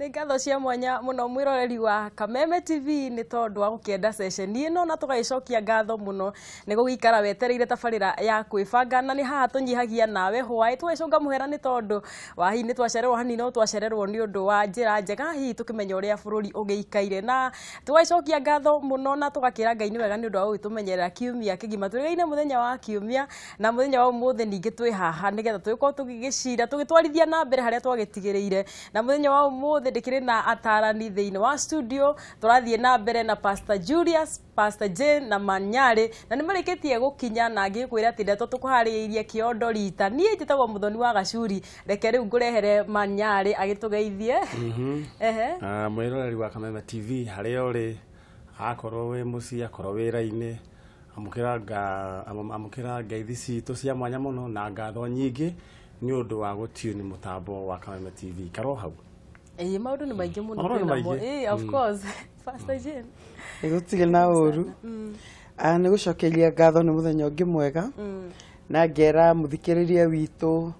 Nĩ ngatho cia mwanya muno mwiroreri wa Kameme TV nĩ tondu wa gũkĩenda session ĩno na tũgagĩcokia ngatho muno nĩ gũgĩikara wetereire tabarĩra ya Kwibanga na nĩ haha tũnyihagia nawe hwaĩ tũgĩcũnga mũhera nĩ tondu wa hihi nĩ twacererwo hanini no twacererwo nĩ ũndũ wa njĩra njega hihi tũkĩmenya ũrĩa bũrũri ũgĩikaire na tũgagĩcokia ngatho muno na tũgakĩra Ngai nĩ wega nĩ ũndũ wa gũgĩtũmenyerera kiumia kĩgima tũrĩgaine mũthenya wa kiumia na mũthenya wa ũmũthĩ ningĩ twĩ haha nĩgetha tũgĩkorwo tũgĩgĩcira tũgĩtwarithia na mbere harĩa twagĩtigĩrĩire na mũthenya wa ũmũthĩ ndĩkĩrĩ na atarani thĩinĩ wa studio tũrathiĩ na mbere na Pastor Julius, Pastor Jane na Manyari na nĩ marĩkĩtie gũkinya na ngĩkwĩra atĩ ndeto tũkũharĩirie kĩondo rita niĩ njĩtagwo Mũthoni wa Gacuri reke rĩu ngũrehere Manyari agĩtũgeithie mwĩroreri wa Kameme TV harĩa ũrĩ akorwo wĩ mũciĩ akorwo wĩra-inĩ amũkĩra ngeithi citũ cia mwanya mũno na ngatho nyingĩ nĩ ũndũ wa gũtune mũtambo wa Kameme TV karo hau maũndũ nĩ maingĩ mũno of course Pastor Jane gũtirĩ na ũru nĩ gũcokeria ngatho nĩ mũthenya ũngĩ mwega na ngera mũthikĩrĩria witũ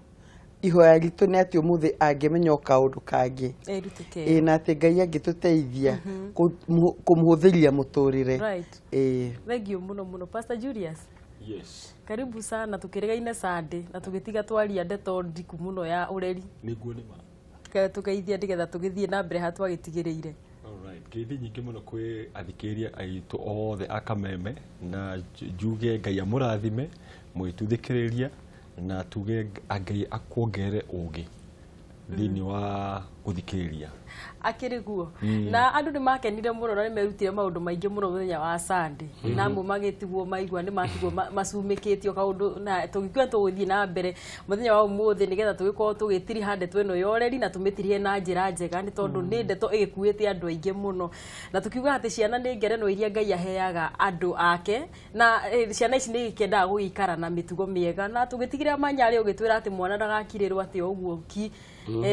ihoya ritũ nĩ atĩ ũmũthĩ angĩmenya kaũndũ kangĩ na atĩ Ngai angĩtũteithia kũmũhũthĩria mũtũrĩre thank you mũno Pastor Julius. Yes. Karibu sana tukĩrĩgaine Sunday na tũgĩtiga twaria ndeto ndiku mũno ya Ureri. Nĩguo nĩma. Tugeithia ndigetha tũgĩthiĩ na mbere hatwa gĩtigĩrĩire. Alright. Ngeithi nyingĩ mũno kwĩ athikĩrĩria aitũ othe a Kameme na njuge Ngai amũrathime mwĩtuthĩkĩrĩria na tuge Ngai akuongere ũgĩ thĩinĩ wa gũthikĩrĩria. Akĩrĩ guo na andũ nĩ makenire mũno na nĩ merutire maũndũ maingĩ mũno mũthenya wa Sunday na amwe magĩtigwo maigua nĩ matigwo macumĩkĩtio kaũndũ na tũgĩkua tũgũthiĩ na mbere mũthenya wa ũmũthĩ nĩgetha tũgĩkorwo tũgĩtiriha ndeto ĩno ya Ureri na tũmĩtirihie na njĩra njega nĩ tondũ nĩ ndeto ĩgĩkuĩte andũ aingĩ mũno na tũkiuga atĩ ciana nĩ ngerenwa iria Ngai aheaga andũ ake na ciana ici nĩ ikĩendaga gũgĩikara na mĩtugo mĩega na tũgĩtigĩra Manyari ũgĩtwĩra atĩ mwana ndagakirĩrwo atĩ ũguo ki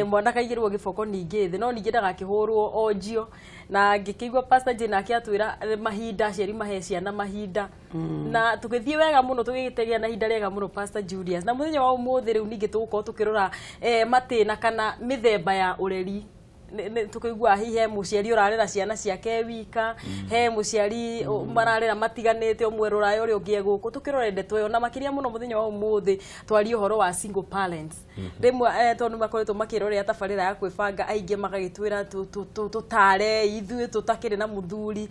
mwana kaigĩrwo gĩboko ningĩ thĩ no ningĩ ndagakĩhũrwo onjio na ngĩkĩigua Pastor Jane akĩatwĩra mahinda aciari mahe ciana mahinda na tũgĩthiĩ wega mũno tũgĩgĩtegea na ihinda rĩega mũno Pastor Julius na mũthenya wa ũmũthĩ rĩu ningĩ tũgũkorwo tũkĩrora matĩna kana mĩthemba ya ũreri tukigwa hihi he muciari urarera ciana ciake wika he muciari mararera matiganete umwe rurayo uri ungie guku tukirore ndeto yo na makiria muno muthenya wa umuthi twari uhoro wa single parents rimwe tondu makoretwo makirorera tabarira ya Kwibanga aingi magagitwira tutare ithuĩ tutakire na muthuri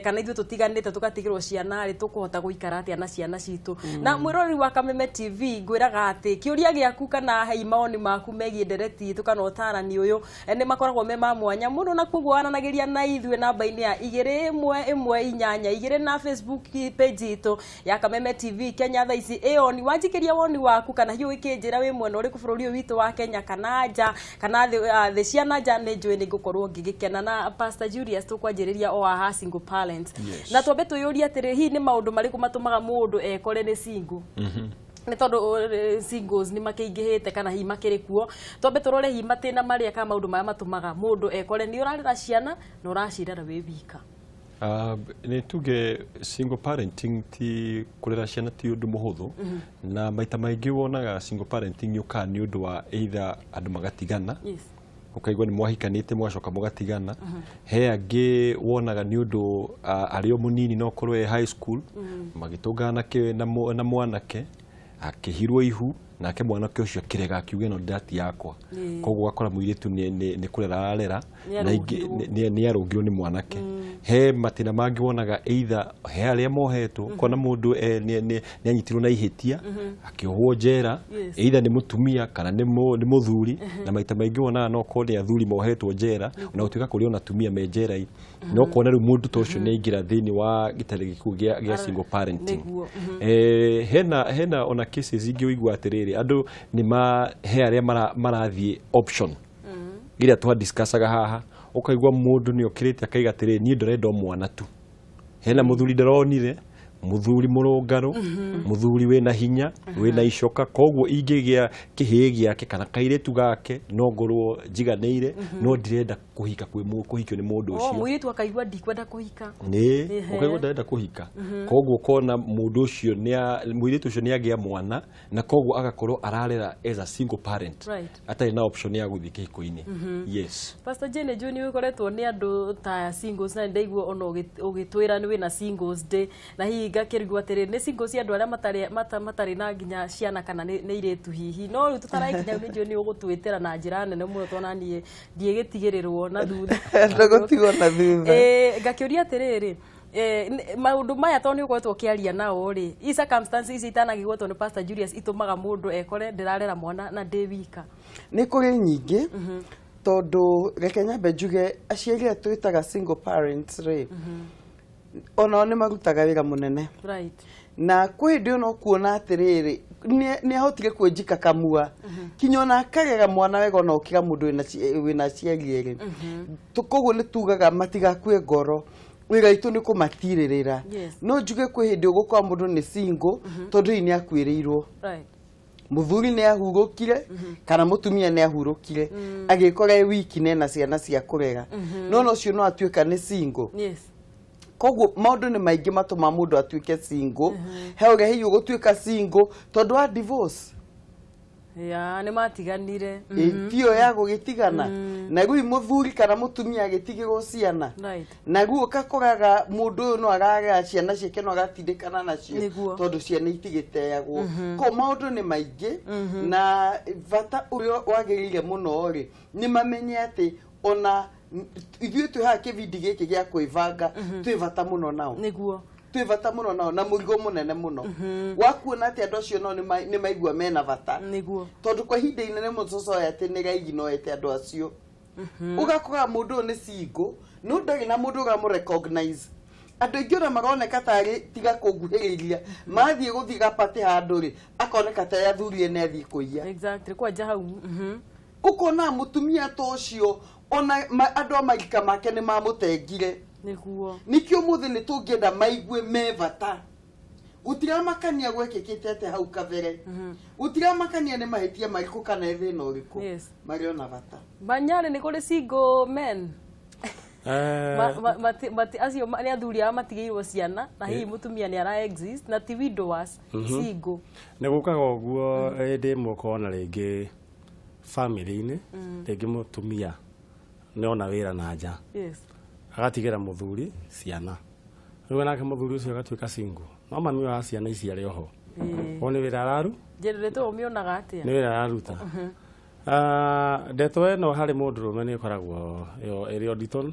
kana ithuĩ tutiganite tugatigirwo ciana ri tukuhota guikara atia na ciana citu na mwirori wa Kameme TV ngwiraga ati kiuria giaku kana hei maoni maku megie ndereti tukana utarani uyu ni makoragwo mema mwanya muno na kuguo ananagiria na ithuĩ namba-inĩ ya 2112 na Facebook page itu ya Kameme TV Kenya thaa ici ni wanjikiria woni waku kana hiyo ikinjira wi mwena uri ku bũrũri witu wa Kenya kana nja kana the ciana nja nĩ njũĩ nĩ ngũkorwo ngĩgĩkena na Pastor Julius tukwanjĩrĩria o aha single parents na twambe twĩyũria atĩrĩ hihi nĩ maũndũ marĩkũ matũmaga mũndũ ekore nĩ single nĩ tondũ singles nĩ makĩingĩhĩte kana hihi makĩrĩ kuo twambe tũrore hihi matĩna marĩa kana maũndũ maya matũmaga mũndũ ekore nĩ ũrarera ciana na ũracirera wĩ wika nĩ tuge single parenting ti kũrera ciana ti ũndũ mũhũthũ na maita maingĩ wonaga single parenting yũkaga nĩ ũndũ wa either andũ magatigana ukaigua nĩ mwahikanĩte mwacoka mũgatigana he angĩ wonaga nĩ ũndũ arĩ o mũnini no korwo high school magĩtũngana na mwanake akĩhirwo ihu nake mwanake ũcio akĩrega akiuga no ndati yakwa koguo akora mũirĩtu nĩ kũrera ararera na nĩ arũngirwo nĩ mwanake he matina mangĩ wonaga either he arĩa mohetwo kona mũndũ nĩ anyitirwo na ihĩtia akĩohwo njera either nĩ mũtumia kana nĩ mũthuri na maita maingĩ wonaga no korwo nĩ athuri mohetwo njera na gũtuĩka kũrĩ ona atumia me njera no kuona rĩu mũndũ ta ũcio nĩ aingĩra thĩinĩ wa gĩtarĩ gĩkuũ gĩa single parenting hena ona cases ingĩ ũigua atĩrĩrĩ andũ nĩ mahe arĩa marathiĩ option iria twa-discussaga haha ũkaigua mũndũ nĩ okĩrĩte akaiga atĩrĩ niĩ ndĩrenda mwana tu hena mũthuri ndaronire muthuri murungaro muthuri wina hinya wina icoka koguo ingigia kihii giake kana kairetu gake no ngorwo njiganeire no ndirenda kuhika kwi kuhikio ni mundu ucio muiritu akaigua ndikwenda kuhika ni ukaigua ndarenda kuhika koguo kona mundu ucio muiritu ucio niagia mwana na koguo agakorwo ararera as a single parent atari na option ya guthii kihiko-ini yes Pastor Jane Junior ukoretwo ni andu ta singles na ndaigua ono ugitwira ni wina singles day na hihi ngakirigwa atiriri ni singles andu aria matari na nginya ciana kana ni iretu hihi no riu tutaraikinya ni Junior ugutwitira na njira nene muno tona nie ndiegitigirirwo na thutha ndagutigwo na thutha ngakiuria atiriri maundu maya to ni ukoretwo kiaria nao ri i circumstances itanagigwetwo ni Pastor Julius itumaga mundu ekore ndirarera mwana na ndi wika ni kuri nyingi tondu reke nyambe njuge aciari atu twitaga single parents ri ona ni marutaga wira munene na kwi ndi no kuona atiriri ni ahotire kwenjika kamua kinyona akagega mwana wega no kiga mundu wina aciari eri tukoguo ni tugaga matigakue ngoro wira itu ni kumatirĩrĩra no njuge kwi hindi ugukwa mundu ni single tondu ni akwiriirwo muthuri ni ahurukire kana mutumia ni ahurukire agikora wiki nena ciana cia kurega no cio no atuika ni single koguo maundu ni maingi matuma mundu atuike single heuge hiyo gutuika single tondu wa divorce ya ni matiganire tio ya gugitigana na gui muthuri kana mutumia agitigirwo ciana na gui ukakoraga mundu no agaga ciana ciake no agatindikana nacio tondu ciana itigiteagwo ko maundu ni maingi na vata urio wagirire muno ri ni mamenye ati ona ithuĩ twĩhaga kĩbindi gĩkĩ gĩa kwĩbanga twĩ bata mũno nao nĩguo twĩ bata mũno nao na mũrigo mũnene mũno wakuona atĩ andũ acio no nĩ maigua mena bata nĩguo tondũ kwa ihinda inene mũcocoya atĩ nĩ gaigi no ete andũ acio ũgakora mũndũ nĩ single no ndarĩ na mũndũ ũramũrecognize andũ aingĩ ona maroneka tarĩ tiga kũnguhĩrĩria mathiĩ gũthiĩ gapatĩ handũ rĩ akoneka ta athuri nĩ athiĩ kũiya exactly kwanja hau ũkona mũtumia ta ũcio ona andũ amarika make nĩ mamũtengire nĩguo nikio mũthĩ nĩ tũngĩenda maigue me bata gutiramakania gwekĩkĩte atĩ hau kabere gutiramakania nĩ mahĩtia marĩkũ kana thĩna ũrĩkũ marĩ ona bata Banyarĩ nĩ kũrĩ single men acio nĩ athuri aya matigĩirwo ciana na hihi mũtumia nĩ ara exist na ti widowers single nĩ gũkaga ũguo hĩndĩ ĩmwe ũkona rĩngĩ family-inĩ rĩngĩ mũtumia nĩ ona wĩra na nja agatigĩra mũthuri ciana rĩu nake mũthuri ũcio agatuĩka single no mami wa ciana ici arĩ oho o nĩ wĩra araru njĩrĩrĩtwo ũmĩonaga atĩa nĩ wĩra araruta ndeto ĩno harĩ mũndũrũme nĩ ĩkoragwo ĩrĩ ũritũ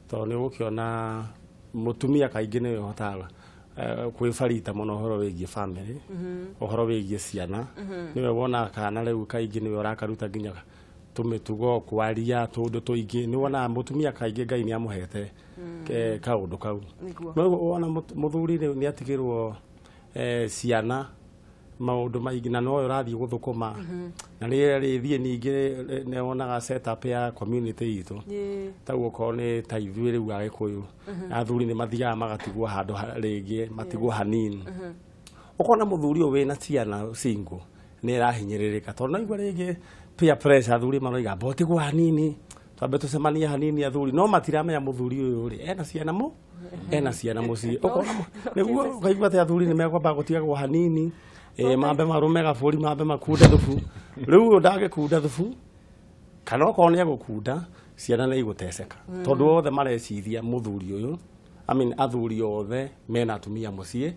tondũ nĩ ũgũkĩona mũtumia kaingĩ nĩwe ũhotaga kwĩbarita mũno ũhoro wĩgiĩ family ũhoro wĩgiĩ ciana nĩwe wona kana rĩu kaingĩ nĩwe ũrakaruta nginya tũmĩtugo kwaria tũndũ tũingĩ nĩ wona mũtumia kaingĩ Ngai nĩ amũhete kaũndũ kau no wona mũthuri nĩ atigĩrwo ciana maũndũ maingĩ na no ũrathiĩ gũthũkũma na rĩrĩa rĩthiĩ ningĩ nĩ wonaga setup ya community itũ taguo korwo nĩ ta ithuĩ rĩu Agĩkũyũ athuri nĩ mathiaga magatigwo handũ rĩngĩ matigwo hanini ũkona mũthuri ũyũ wĩna ciana single nĩ ĩrahinyĩrĩrĩka tondũ naigua rĩngĩ peer pressure athuri maroiga mbotigwo hanini twambe tũcemanie hanini athuri no matiramenya mũthuri ũyũ rĩ ena ciana mũciĩ ũkona nĩguo ũkaigua atĩ athuri nĩ mekwamba gũtigagwo hanini mambe marume gabũri mambe makunda thubu rĩu ndagĩkunda thubu kana okorwo nĩ egũkunda ciana nĩ igũteceka tondũ othe marecithia mũthuri ũyũ athuri othe mena atumia mũciĩ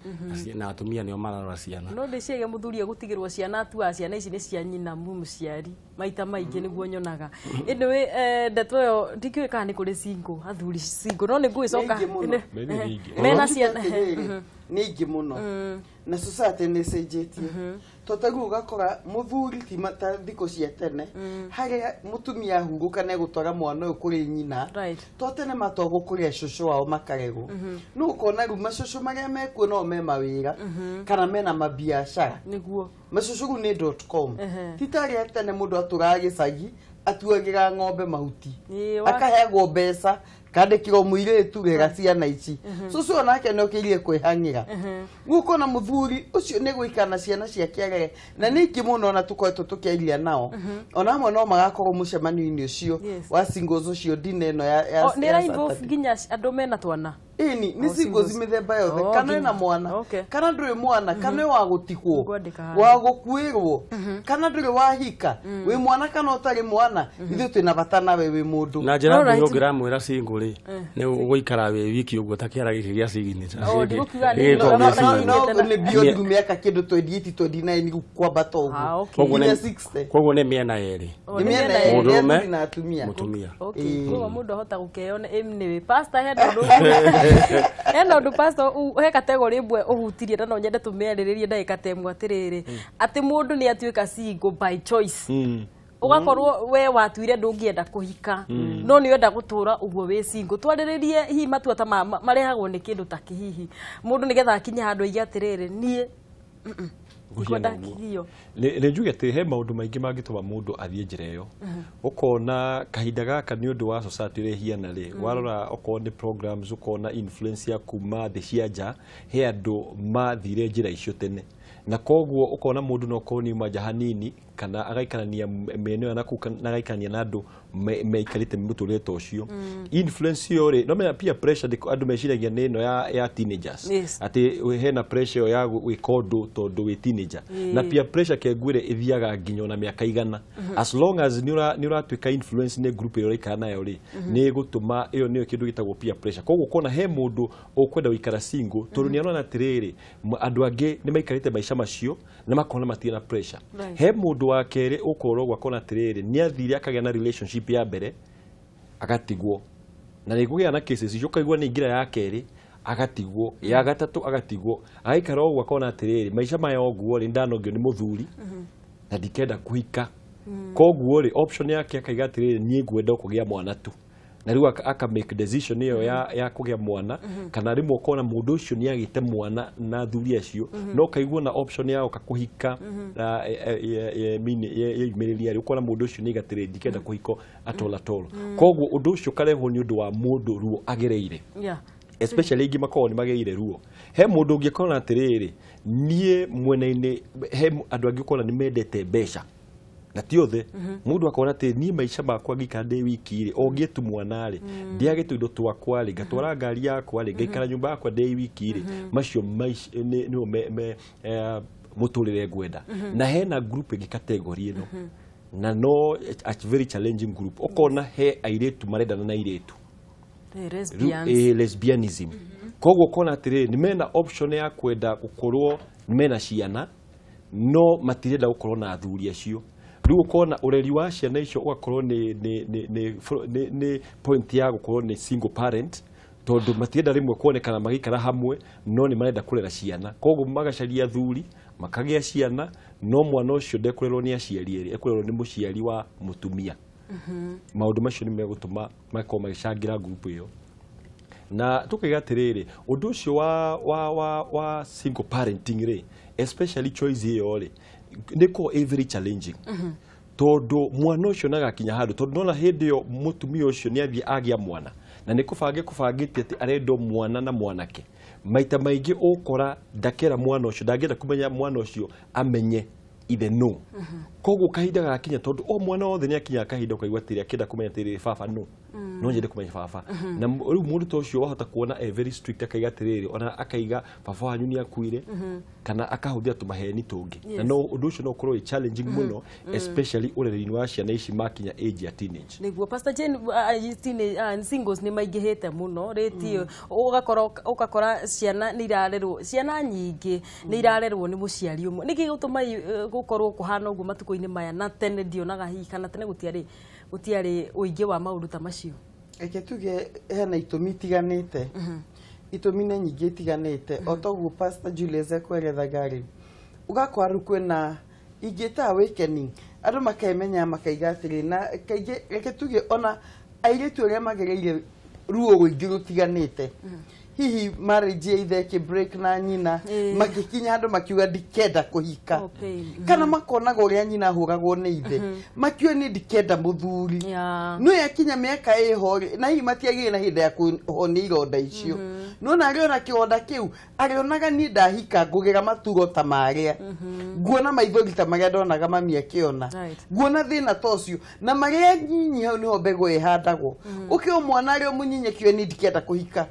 na atumia nĩo mararora ciana no ndĩciage mũthuri egũtigĩrwo ciana atuaga ciana ici nĩ cia nyina muciari maita maingĩ nĩguo nyonaga ĩndĩ ndeto ĩyo ndikĩũĩ kana nĩ kũrĩ single athuri single no nĩ ngwĩcoka mena ciana nĩ ingĩ mũno na society nĩ cenjetie tondũ ũgakora mũthuri ti ta thikũ cia tene harĩa mũtumia ahurũka na egũtwara mwana ũyũ kũrĩ nyina to tene matwagwo kũrĩa cũcũ wao makaregwo no ũkona rĩu macũcũ marĩa mekuo no me mawĩra kana mena mabiacara nĩguo macũcũ rĩu nĩ .com ti ta rĩa tene mũndũ atũraga gĩcagi atuagĩra ng'ombe mahuti akaheagwo mbeca kandikiro muiretu wega ciana ici cucu onake no kirie kwihangira guko na muthuri ucio ni guikana ciana cia kiagere na ningi muno na tukoetwo tukiaria nao ona amwe no magakorwo mucemani-ini ucio wa singles ucio dine no ya ni ra involve ginya andu mena twana ini ni singles mithemba yothe kana na mwana kana nduri mwana kana wa gutikwo wa gukwirwo kana nduri wa hika wi mwana kana utari mwana ithu twina bata nawe wi mundu na njira yo ngiramwira single ri ni uguikara we wiki uguo takiara giki gia signature no ni beyond miaka kindu 28 29 kwambata uguo koguo ni miena yeri ni miena yeri na atumia mutumia koguo mundu hota gukeyona emni pastor eno ndu pastor he category imwe uhutirie na no nyende tumeriririe ndagika temwe atiriri ati mundu ni atuika single by choice ugakorwo we watuire ndungienda kuhika no ni wenda gutura uguo we single twariririe hihi matua ta marehagwo ni kindu ta kihihi mundu nigetha akinya handu aiga atiriri nie nä njuge atä he maå ndå maingä mangätåma må ndå athiä njä ra ä yo åkona kahinda gaka nä å ndå wa society rä hiana rä warora okorwo nä programs åkona influence ya kuma thä cia nja he andå mathire njä ra icio tene na koguo ũkona mũndũ no korwo ni manja hanini kana agaikarania mene na agaikarania na andũ meikarĩte mũtũrĩre ta ũcio influence yo ri no mena peer pressure andũ meciragia nĩ ĩno ya teenagers atĩ hena pressure ya gwĩka ũndũ tondũ wĩ teenager na peer pressure kengwĩre ĩthiaga nginya na mĩaka igana as long as nĩ ũratuĩka influence nĩ group ĩyo ũraikara nayo rĩ nĩ gũtũma ĩyo nĩyo kĩndũ gĩtagwo peer pressure koguo ũkona he mũndũ ũkwenda gũikara single tondũ nĩ arona atĩrĩrĩ andũ angĩ nĩ maikarĩte maica macio na makona matirĩ na pressure he mũndũ wa kerĩ ũkorwo gwakona atĩrĩrĩ nĩ athire akagĩa na relationship ya mbere agatigwo na nĩ kũgĩa na cases icio ũkaigua nĩ ingĩra ya kerĩ agatigwo ya gatatũ agatigwo agaikara ũguo akona atĩrĩrĩ maica maya ũguo rĩ ndanogio nĩ mũthuri na ndikenda kũhika koguo rĩ option yake akaiga atĩrĩrĩ niĩ ngwenda kũgĩa mwana tu na riu aka make decision ĩyo ya kũgĩa mwana kana rĩmwe ũkona mũndũ ũcio nĩ agĩte mwana na thuri acio no kaigua na option ya kũhika yumĩrĩria rĩ ũkona mũndũ ũcio nĩ gatĩrĩ ndikenda kũhiko atola koguo ũndũ ũcio karehwo nĩ ũndũ wa mũndũ ruo agereire especially ingi makorwo nĩ mageire ruo he mũndũ ũngĩkona atĩrĩrĩ niĩ mwena-inĩ he andũ angĩ ũkona nĩ mendete mbeca na ti othe mundu akona ati ni maisha makwa ngikara ndi wiki ri ongietu mwana ri ndiagetu indo twakwa ri ngatwara ngari yakwa ri ngaikara nyumba yakwa ndi wiki ri macio ni muturire ngwenda na hena group ingi category ino na no a very challenging group okona he airetu marendana na airetu lesbianism koguo kona atiri ni mena option ya kwenda gukorwo ni mena ciana no matirenda gukorwo na athuri acio riu kona ureri wa ciana icio ugakorwo ni point ya gukorwo ni single parent tondu matienda rimwe kuonekana magikara hamwe no ni marenda kurera ciana koguo magacaria thuri makagia ciana no mwana ucio ndekurerwo ni aciari eri ekurerwo ni muciari wa mutumia maundu macio ni megutuma makorwo magicangira group iyo na tukiga atiriri undu ucio wa single parenting ri especially choice iyo ri niko very challenging tondu mwana ucio nagakinya handu tondu nona hindi yo mutumia ucio ni athie agia mwana na nikubangite ati arendo mwana na mwanake maita maingi ukora ndakera mwana ucio ndangenda kumenya mwana ucio amenye ithe no koguo kahinda gakinya tondu o mwana wothe ni akinya kahinda ukaigua tiri akenda kumenya tiri baba no no nyende kumenya baba na riu mundu to ucio wahota kuona very strict akaiga tiriri ona akaiga baba wanyu ni akuire kana akahuthia tumaheni tungi na no undu ucio no korwo challenging muno especially ureri-ini wa ciana ici makinya age ya teenage niguo Pastor Jane singles ni maingihite muno reti ugakora ciana ni irarerwo ciana nyingi ni irarerwo ni muciari umwe niki gutuma gukorwo kuhana uguo matuko-ini maya na tene ndionaga hihi kana tene gutiari uingi wa maundu ta macio eke tuge hena itumi tiganite itumi ne nyingi tiganite otoguo Pastor Julius ekwerethaga ri ugakora kwena ingita awakening andu makaimenya makaiga atiri na kaige eke tuge ona airetu aria magereire ruo ruingi rutiganite hihi marriage ithe ki break na nyina magikinya handu makiuga ndikenda kuhika kana makonaga uria nyina huragwo ni ithe makiuga ni ndikenda muthuri no yakinya miaka iho na hihi matiagire na hinda ya kuhonia ironda icio no na ariona kironda kiu arionaga ni ndahika ngugera maturo ta maria nguona maithori ta maria ndonaga mami akiona nguona thina tocio na maria nyinyi hau niho mbegu ihandagwo ukio mwana ario munyinye kiwe ni ndikenda kuhika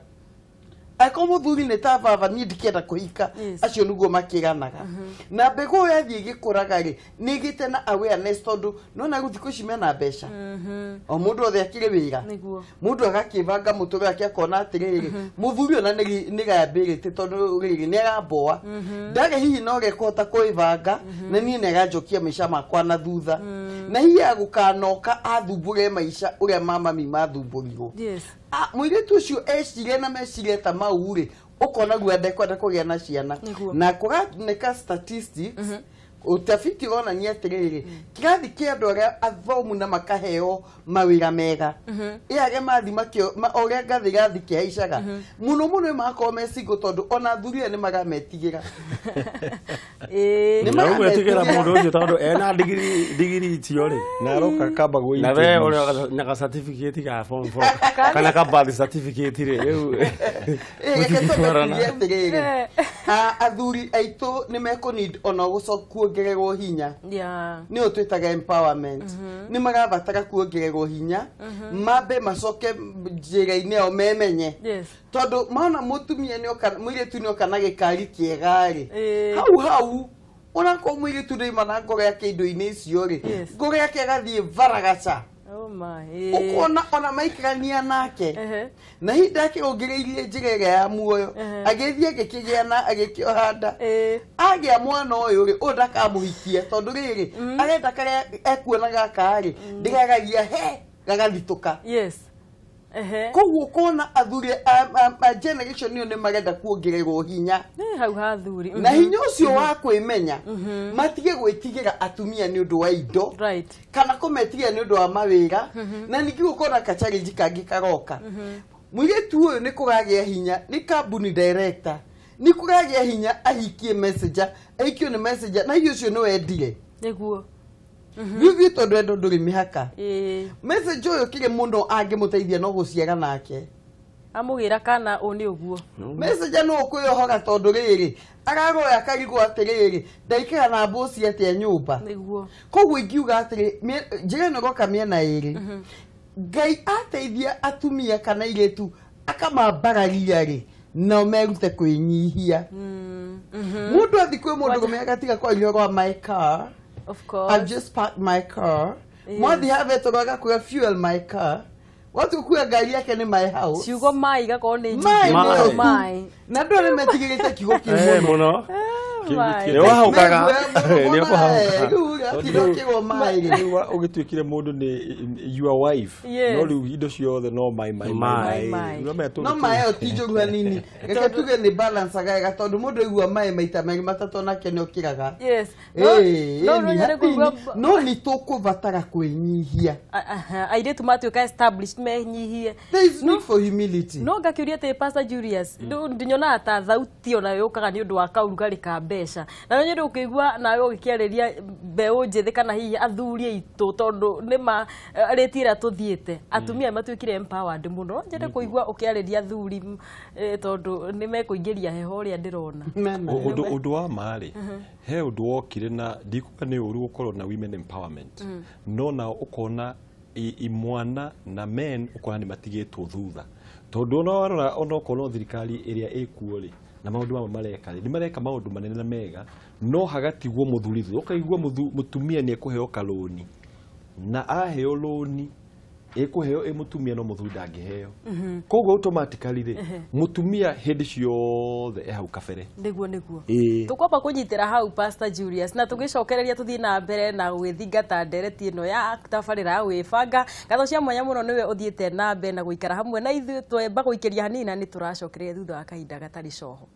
ako muthuri ne ta baba ni ndikenda kuhika acio nugo makiganaga na mbegu yathie gikuraga ri ni gite na awareness tondu no na guthiko cimena mbeca o mundu othe akire wira mundu agakivanga mutoro yake akona atiriri muthuri ona ni gambirite tondu riri ni agamboa ndage hihi no gekota kuivanga na ni ne gajokia maisha makwa na thutha na hihi agukanoka athumbure maisha uria mama mi mathumburirwo mwire tucio ecire na mecire ta mauri ukona gwende kwenda kugia na ciana na kuganeka statistics utafiti ona ni atiriri kirathi kia andu aria athomu na makaheo mawira mega iage mathi makio oria gathi kiaicaga muno makome singo tondu ona thuria ni magametigira ni magetigira mundu ucio tondu ena digiri tio ri na aroka kamba go na we uri na ka certificate ga form 4 kana ka birth certificate ri riu athuri aitu ni meko need ona gucoku kuongererwo hinya ni utwitaga empowerment ni magabatara kuongererwo hinya mabe macoke njira-ini o memenye tondu maana mutumia ni muiritu ni okana gikari kiegari hau ona ko muiritu ni mana ngoro yake indo-ini icio ri ngoro yake gathie varagaca ukona ona maikirania nake na hinda yake ongereirie njira ĩrĩa ya muoyo agĩthiĩ agĩkĩgĩana agĩkĩohanda agĩa mwana ũyũ rĩ ndakamuhikia tondu rĩrĩ arenda karĩa ekuonaga karĩ ndĩgagagia gagathitũka koguo kona athuri a generation niyo ni marenda kuongererwo hinya hau hathuri na hinya ucio wa kwimenya matige gwitigira atumia ni undu wa indo kana kumetigia ni undu wa mawira na ningi gukona ka challenge kangi karoka mwiretu uyu ni kugagia hinya ni company director ni kugagia hinya ahikie messenger aikio ni messenger na hiyo ucio no endire niguo Vivi tondu endo nduri mihaka message uyu kire mundu angimuteithia no guciara nake amugira kana uni uguo message no kuyohoga tondu riri agaroya karigwo atiriri ndaikira na bosi atia nyumba niguo koguo ingiuga atiri njire no goka miena iri ngai ateithia atumia kana iretu akamambararia ri no merute kwinyihia mundu athi kwi mundu gumega tiga kwa ilio my car. Of course. I've just parked my car. Mwadi have to go fuel my car. What you kuya gari yake ni my house. Ciugo mai gako ni mai. Na ndore metigirite kigo muno. Ni wahukaga. Ni wahukaga. Ugituikire mundu ni your wife. No riu indo ciothe no my. No my otijoruha nini. Gaka tuge ni balance aga tondu mundu igua mai maita meri matatu nake ni okiraga. Yes. No ni tukuvatara kwinyihia. Airetu matuika established menyihie. There is need for humility. No ngakiuria te Pastor Julius. Ndinyona ata thauti ona yukaga ni undu wa kaurugari ka mbeca. Na nyo ukigua nawe ugikiareria mbeu njithi kana hihi athuri itu tondu nima retira tuthiete atumia matuikire empowered muno njende kuigua ukiareria athuri tondu nimekuingiria heho uria ndirona undu wa mari he undu wokire na ndikuga ni uru gukorwo na women empowerment no na ukona imwana na men ukona ni matigitwo thutha tondu ona ukorwo thirikari iria ikuo ri na maundu ma mareka ni mareka maundu manene na mega no hagatigwo muthuri thu ukaigua mutumia ni ekuheo kaloni na aheo loni ekuheo mutumia no muthuri ndangiheo koguo automatically ri mutumia hindi ciothe ehau kabere niguo tukwamba kunyitira hau Pastor Julius na tugicokereria tuthii na mbere na gwithingata ndereti ino ya tabarira ya wifanga gatho cia mwanya muno niwe uthiite na mbere na guikara hamwe na ithu twemba guikiria hanini ni turacokereria thutha wa kahinda gatari coho.